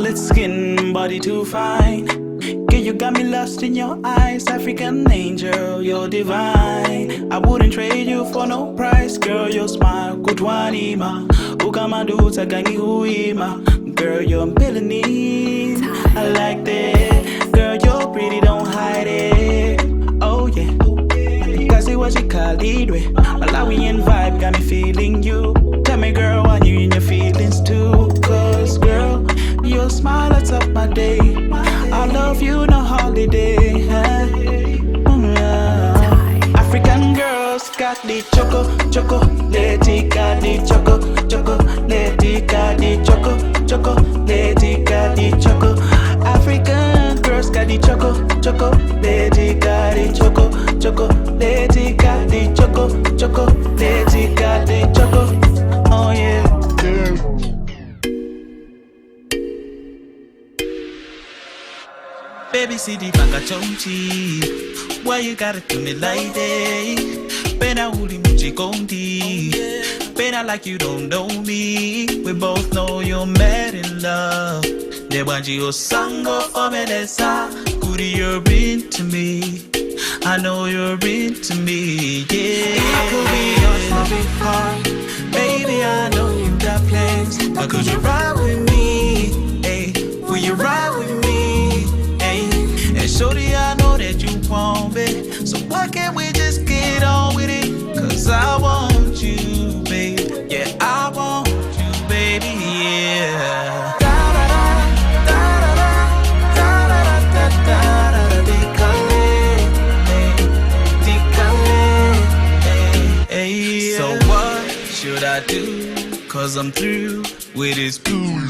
chocolate skin, body too fine. Girl, you got me lost in your eyes. African angel, you're divine. I wouldn't trade you for no price. Girl, your smile, kutwanima. Ukamadu tagangi huima. Girl, you're Milanese. I like that. Girl, you're pretty, don't hide it. Oh yeah. Kasi what you call it way. Malawian vibe got me feeling you. Tell me girl, why you in your feelings too? Cause girl, your smile lights up my day. I love you, no holiday. African girls got the choco, choco, lady got the choco, choco, lady got the choco, choco, lady got the choco. African girls got the choco, choco, lady got the choco, choco, lady got the choco, choco, lady got the choco. Oh yeah. Baby, see the banga chonchi. Why you gotta do me like that? Pena uli muchi kondi. Pena like you don't know me. We both know you're mad in love. Nebanji osango omelesa. Kuri, you're into me. I know you're into me, yeah. I could be yours for big heart. Baby, I know you got plans. But could you ride with me? Hey, will you ride with me? Hey, and shorty, I know that you want me. So why can't we just get on with it? Cause I want you, babe. Yeah, I want you, baby, yeah. So what should I do? Cause I'm through with this fool.